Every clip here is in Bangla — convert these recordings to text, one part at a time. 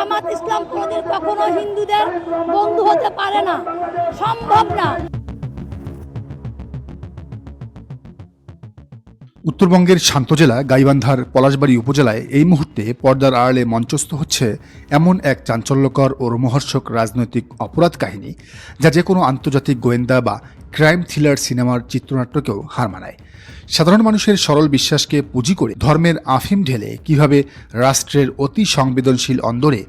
জামাত ইসলাম কোনোদিন কখনো হিন্দুদের বন্ধু হতে পারে না, সম্ভব না। উত্তরবঙ্গের শান্ত জেলা গাইবান্ধার পলাশবাড়ী উপজেলায় এই মুহূর্তে পর্দার আড়ালে মঞ্চস্থ হচ্ছে এমন এক চাঞ্চল্যকর ও রোমহর্ষক রাজনৈতিক অপরাধ কাহিনী, যা যে কোনো আন্তর্জাতিক গোয়েন্দা বা ক্রাইম থ্রিলার সিনেমার চিত্রনাট্যকেও হার মানায়। সাধারণ মানুষের সরল বিশ্বাসকে পুঁজি করে ধর্মের আফিম ঢেলে কিভাবে রাষ্ট্রের অতি সংবেদনশীল অন্দরে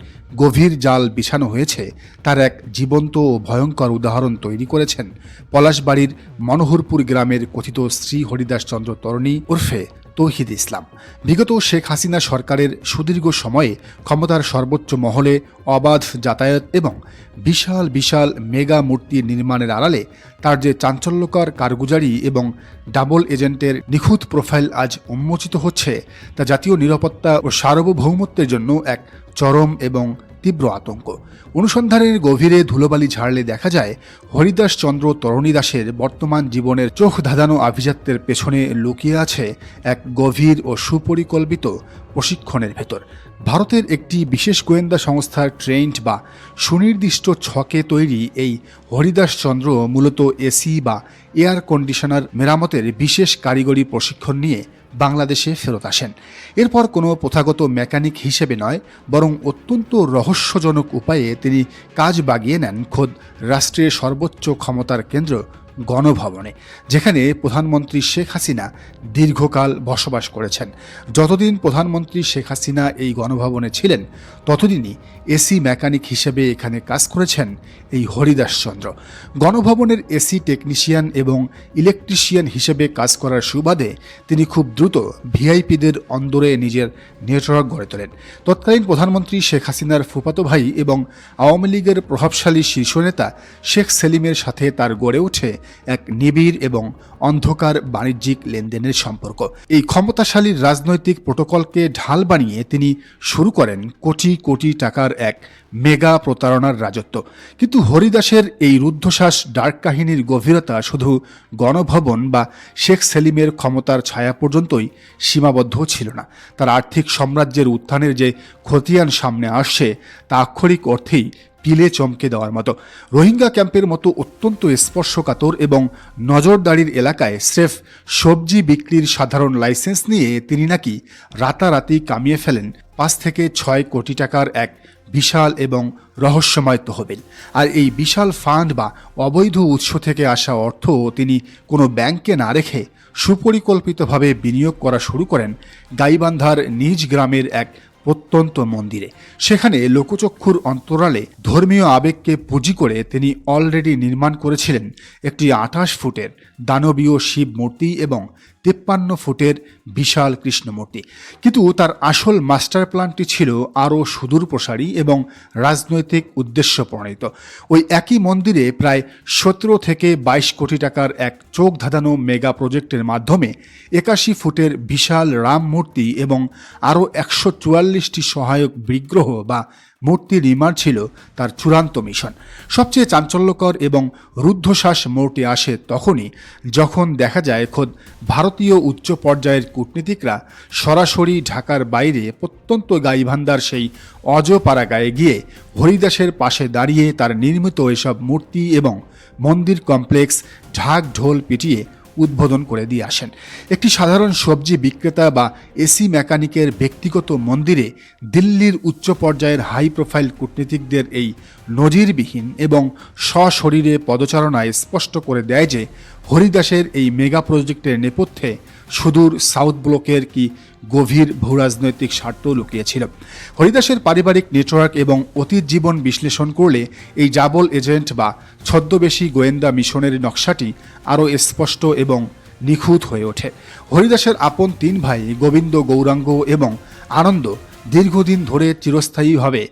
গভীর জাল বিছানো হয়েছে তার এক জীবন্ত ও ভয়ঙ্কর উদাহরণ তৈরি করেছেন পলাশবাড়ির মনোহরপুর গ্রামের কথিত শ্রী হরিদাস চন্দ্র তরণী ওরফে তৌহিদ ইসলাম। বিগত শেখ হাসিনা সরকারের সুদীর্ঘ সময়ে ক্ষমতার সর্বোচ্চ মহলে অবাধ যাতায়াত এবং বিশাল বিশাল মেগা মূর্তি নির্মাণের আড়ালে তার যে চাঞ্চল্যকর কারগুজারি এবং ডাবল এজেন্টের নিখুঁত প্রোফাইল আজ উন্মোচিত হচ্ছে, তা জাতীয় নিরাপত্তা ও সার্বভৌমত্বের জন্য এক চরম এবং তীব্র আতঙ্ক। অনুসন্ধানের গভীরে ধুলোবালি ঝাড়লে দেখা যায় হরিদাস চন্দ্র তরণী দাসের বর্তমান জীবনের চোখ ধাঁধানো আভিজাত্যের পেছনে লুকিয়ে আছে এক গভীর ও সুপরিকল্পিত প্রশিক্ষণের ভেতর। ভারতের একটি বিশেষ গোয়েন্দা সংস্থার ট্রেন্ড বা সুনির্দিষ্ট ছকে তৈরি এই হরিদাস চন্দ্র মূলত এসি বা এয়ার কন্ডিশনার মেরামতের বিশেষ কারিগরি প্রশিক্ষণ নিয়ে বাংলাদেশে ফেরত আসেন। এরপর কোনো প্রথাগত মেকানিক হিসেবে নয়, বরং অত্যন্ত রহস্যজনক উপায়ে তিনি কাজ বাগিয়ে নেন খোদ রাষ্ট্রের সর্বোচ্চ ক্ষমতার কেন্দ্র গণভবনে, যেখানে প্রধানমন্ত্রী শেখ হাসিনা দীর্ঘকাল বসবাস করেছেন। যতদিন প্রধানমন্ত্রী শেখ হাসিনা এই গণভবনে ছিলেন, ততদিনই এসি মেকানিক হিসেবে এখানে কাজ করেছেন এই হরিদাস চন্দ্র। গণভবনের এসি টেকনিশিয়ান এবং ইলেকট্রিশিয়ান হিসেবে কাজ করার সুবাদে তিনি খুব দ্রুত ভিআইপিদের অন্দরে নিজের নেটওয়ার্ক গড়ে তোলেন। তৎকালীন প্রধানমন্ত্রী শেখ হাসিনার ফুফাতো ভাই এবং আওয়ামী লীগের প্রভাবশালী শীর্ষ নেতা শেখ সেলিমের সাথে তার গড়ে ওঠে এক নিবিড় এবং অন্ধকার বাণিজ্যিক লেনদেনের সম্পর্ক। এই ক্ষমতাশালী রাজনৈতিক প্রোটোকলকে ঢাল বানিয়ে তিনি শুরু করেন কোটি কোটি টাকার এক মেগা প্রতারণার রাজত্ব। কিন্তু হরিদাসের এই রুদ্ধশ্বাস ডার্ক কাহিনীর গভীরতা শুধু গণভবন বা শেখ সেলিমের ক্ষমতার ছায়া পর্যন্তই সীমাবদ্ধ ছিল না। তার আর্থিক সাম্রাজ্যের উত্থানের যে খতিয়ান সামনে আসছে, তা আক্ষরিক অর্থেই পিলে চমকে দেওয়ার মতো। রোহিঙ্গা ক্যাম্পের মতো অত্যন্ত স্পর্শকাতর এবং নজরদারির এলাকায় স্রেফ সবজি বিক্রির সাধারণ লাইসেন্স নিয়ে তিনি নাকি রাতারাতি কামিয়ে ফেলেন 5 থেকে 6 কোটি টাকার এক বিশাল এবং রহস্যময় তহবিল। আর এই বিশাল ফান্ড বা অবৈধ উৎস থেকে আসা অর্থ তিনি কোনো ব্যাংকে না রেখে সুপরিকল্পিতভাবে বিনিয়োগ করা শুরু করেন গাইবান্ধার নিজ গ্রামের এক প্রত্যন্ত মন্দিরে। সেখানে লোকচক্ষুর অন্তরালে ধর্মীয় আবেগকে পুঁজি করে তিনি অলরেডি নির্মাণ করেছিলেন একটি 28 ফুটের দানবীয় শিব মূর্তি এবং 53 ফুটের বিশাল কৃষ্ণ মূর্তি। কিন্তু তার আসল মাস্টার প্ল্যানটি ছিল আরও সুদূর প্রসারী এবং রাজনৈতিক উদ্দেশ্য প্রণীত। ওই একই মন্দিরে প্রায় 17 থেকে 22 কোটি টাকার এক চোখ ধাঁধানো মেগা প্রজেক্টের মাধ্যমে 81 ফুটের বিশাল রাম মূর্তি এবং আরও 144টি সহায়ক বিগ্রহ বা মূর্তি নির্মাণ ছিল তার চূড়ান্ত মিশন। সবচেয়ে চাঞ্চল্যকর এবং রুদ্ধশ্বাস মোড়টি আসে তখনই যখন দেখা যায় খোদ ভারতীয় উচ্চ পর্যায়ের কূটনীতিকরা সরাসরি ঢাকার বাইরে প্রত্যন্ত গাইবান্ধার সেই অজপাড়াগায়ে গিয়ে হরিদাসের পাশে দাঁড়িয়ে তার নির্মিত এসব মূর্তি এবং মন্দির কমপ্লেক্স ঢাক ঢোল পিটিয়ে উদ্বোধন করে দিয়ে আসেন। একটি সাধারণ সবজি বিক্রেতা বা এসি মেকানিকের ব্যক্তিগত মন্দিরে দিল্লির উচ্চ পর্যায়ের হাই প্রোফাইল কূটনীতিকদের এই নজিরবিহীন এবং সশরীরে পদচারণায় স্পষ্ট করে দেয় যে হরিদাসের এই মেগা প্রজেক্টের নেপথ্যে সুদূর সাউথ ব্লকের কি গভীর ভূরাজনৈতিক স্বার্থ লুকিয়েছিল। হরিদাসের পারিবারিক নেটওয়ার্ক এবং অতীত জীবন বিশ্লেষণ করলে এই ডাবল এজেন্ট বা ছদ্মবেশী গোয়েন্দা মিশনের নকশাটি আরও স্পষ্ট এবং নিখুঁত হয়ে ওঠে। হরিদাসের আপন 3 ভাই গোবিন্দ, গৌরাঙ্গ এবং আনন্দ দীর্ঘদিন ধরে চিরস্থায়ীভাবে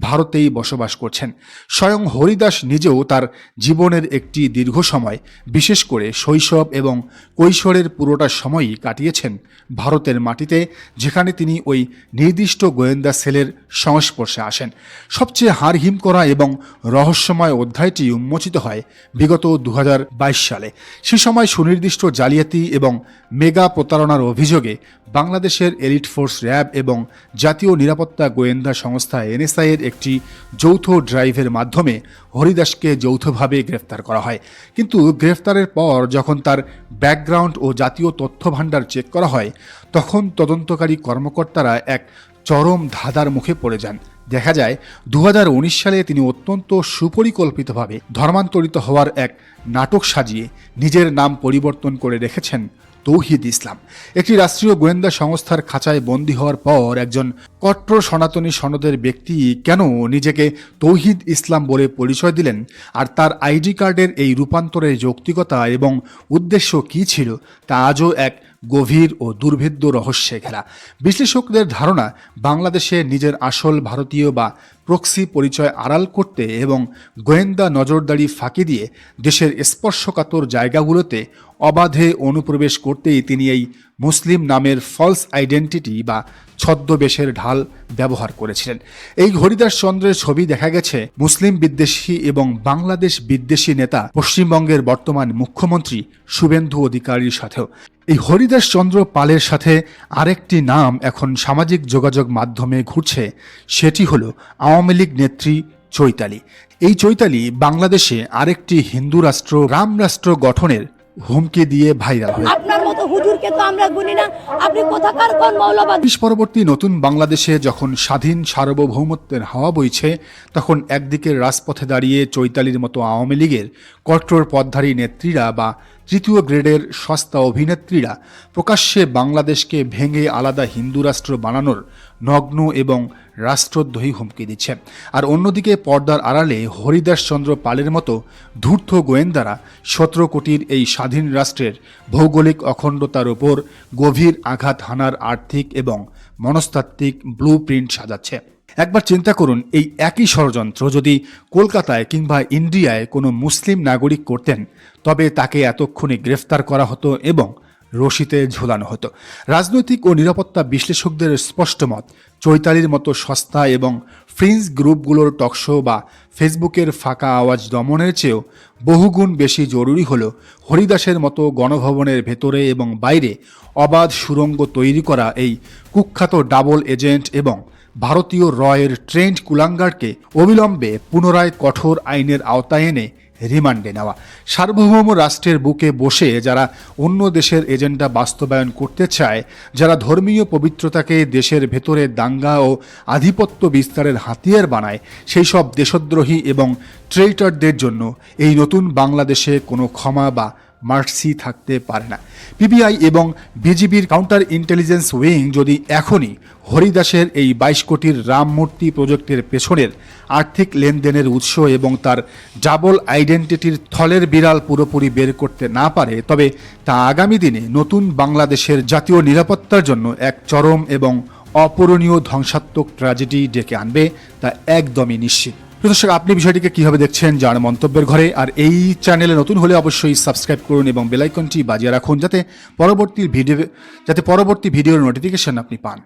ভারতেই বসবাস করছেন। স্বয়ং হরিদাস নিজেও তার জীবনের একটি দীর্ঘ সময়, বিশেষ করে শৈশব এবং কৈশোরের পুরোটা সময়ই কাটিয়েছেন ভারতের মাটিতে, যেখানে তিনি ওই নির্দিষ্ট গোয়েন্দা সেলের সংস্পর্শে আসেন। সবচেয়ে হাড়হিম করা এবং রহস্যময় অধ্যায়টি উন্মোচিত হয় বিগত 2022 সালে। সে সময় সুনির্দিষ্ট জালিয়াতি এবং মেগা প্রতারণার অভিযোগে বাংলাদেশের এলিট ফোর্স র্যাব এবং জাতীয় নিরাপত্তা গোয়েন্দা সংস্থা এনএসআই এর একটি যৌথ ড্রাইভের মাধ্যমে হরিদাসকে যৌথভাবে গ্রেফতার করা হয়। কিন্তু গ্রেফতারের পর যখন তার ব্যাকগ্রাউন্ড ও জাতীয় তথ্য ভাণ্ডার চেক করা হয়, তখন তদন্তকারী কর্মকর্তারা এক চরম ধাঁধার মুখে পড়ে যান। দেখা যায় 2019 সালে তিনি অত্যন্ত সুপরিকল্পিতভাবে ধর্মান্তরিত হওয়ার এক নাটক সাজিয়ে নিজের নাম পরিবর্তন করে রেখেছেন তৌহিদ ইসলাম। একটি রাষ্ট্রীয় গোয়েন্দা সংস্থার খাঁচায় বন্দী হওয়ার পর একজন কট্টর সনাতনী সনদের ব্যক্তি কেন নিজেকে তৌহিদ ইসলাম বলে পরিচয় দিলেন, আর তার আইডি কার্ডের এই রূপান্তরের যৌক্তিকতা এবং উদ্দেশ্য কী ছিল, তা আজও এক গভীর ও দুর্ভেদ্য রহস্যে ঘেরা। বিশ্লেষকদের ধারণা, বাংলাদেশে নিজের আসল ভারতীয় বা প্রক্সি পরিচয় আড়াল করতে এবং গোয়েন্দা নজরদারি ফাঁকি দিয়ে দেশের স্পর্শকাতর জায়গাগুলোতে অবাধে অনুপ্রবেশ করতেই তিনি এই মুসলিম নামের ফলস আইডেন্টিটি বা ছদ্মবেশের ঢাল ব্যবহার করেছিলেন। এই হরিদাস চন্দ্রের ছবি দেখা গেছে মুসলিম বিদ্বেষী এবং বাংলাদেশ বিদ্বেষী নেতা পশ্চিমবঙ্গের বর্তমান মুখ্যমন্ত্রী শুভেন্দু অধিকারীর সাথেও। এই হরিদাস চন্দ্র পালের সাথে আরেকটি নাম এখন সামাজিক যোগাযোগ মাধ্যমে ঘুরছে, সেটি হলো আওয়ামী লীগ নেত্রী চৈতালি। এই চৈতালি বাংলাদেশে আরেকটি হিন্দু রাষ্ট্র, রাম রাষ্ট্র গঠনের হুমকি দিয়ে ভাইরাল হয়েছে। আপনার মতো হুজুরকে তো আমরা গুনি না, আপনি কোথাকার কোন মৌলবাদ? পরবর্তী নতুন বাংলাদেশে যখন স্বাধীন সার্বভৌমত্বের হাওয়া বইছে, তখন একদিকে রাজপথে দাঁড়িয়ে চৈতালির মতো আওয়ামী লীগের কট্টর পথধারী নেত্রীরা বা তৃতীয় গ্রেডের সস্তা অভিনেত্রীরা প্রকাশ্যে বাংলাদেশকে ভেঙে আলাদা হিন্দু রাষ্ট্র বানানোর নগ্ন এবং রাষ্ট্রদ্রোহী হুমকি দিচ্ছে। আর অন্যদিকে পর্দার আড়ালে হরিদাস চন্দ্র পালের মতো ধূর্ত গোয়েন্দারা 17 কোটির এই স্বাধীন রাষ্ট্রের ভৌগোলিক অখণ্ডতার উপর গভীর আঘাত হানার আর্থিক এবং মনস্তাত্ত্বিক ব্লু প্রিন্ট সাজাচ্ছে। একবার চিন্তা করুন, এই একই ষড়যন্ত্র যদি কলকাতায় কিংবা ইন্ডিয়ায় কোনো মুসলিম নাগরিক করতেন, তবে তাকে এতক্ষণে গ্রেফতার করা হতো এবং রশিতে ঝোলানো হতো। রাজনৈতিক ও নিরাপত্তা বিশ্লেষকদের স্পষ্ট মত, চৈতালির মতো সস্তা এবং ফ্রিঞ্জ গ্রুপগুলোর টকশো বা ফেসবুকের ফাঁকা আওয়াজ দমনের চেয়েও বহুগুণ বেশি জরুরি হলো হরিদাসের মতো গণভবনের ভেতরে এবং বাইরে অবাধ সুড়ঙ্গ তৈরি করা এই কুখ্যাত ডাবল এজেন্ট এবং ভারতীয় রয়ের ট্রেন্ড কুলাঙ্গারকে অবিলম্বে পুনরায় কঠোর আইনের আওতায় এনে রিমান্ডে নেওয়া। সার্বভৌম রাষ্ট্রের বুকে বসে যারা অন্য দেশের এজেন্ডা বাস্তবায়ন করতে চায়, যারা ধর্মীয় পবিত্রতাকে দেশের ভেতরে দাঙ্গা ও আধিপত্য বিস্তারের হাতিয়ার বানায়, সেই সব দেশদ্রোহী এবং ট্রেইটারদের জন্য এই নতুন বাংলাদেশে কোনো ক্ষমা বা মার্সি থাকতে পারে না। পিবিআই এবং বিজিবির কাউন্টার ইন্টেলিজেন্স উইং যদি এখনই হরিদাসের এই 22 কোটির রাম মূর্তি প্রজেক্টের পেছনের আর্থিক লেনদেনের উৎস এবং তার ডাবল আইডেন্টিটির থলের বিড়াল পুরোপুরি বের করতে না পারে, তবে তা আগামী দিনে নতুন বাংলাদেশের জাতীয় নিরাপত্তার জন্য এক চরম এবং অপূরণীয় ধ্বংসাত্মক ট্র্যাজেডি ডেকে আনবে, তা একদমই নিশ্চিত। দর্শক, আপনি বিষয়টিকে কিভাবে দেখছেন জান মন্তব্যের ঘরে। আর এই চ্যানেলে নতুন হলে অবশ্যই সাবস্ক্রাইব করুন এবং বেল আইকনটি বাজিয়ে রাখুন, যাতে পরবর্তী ভিডিওর নোটিফিকেশন আপনি পান।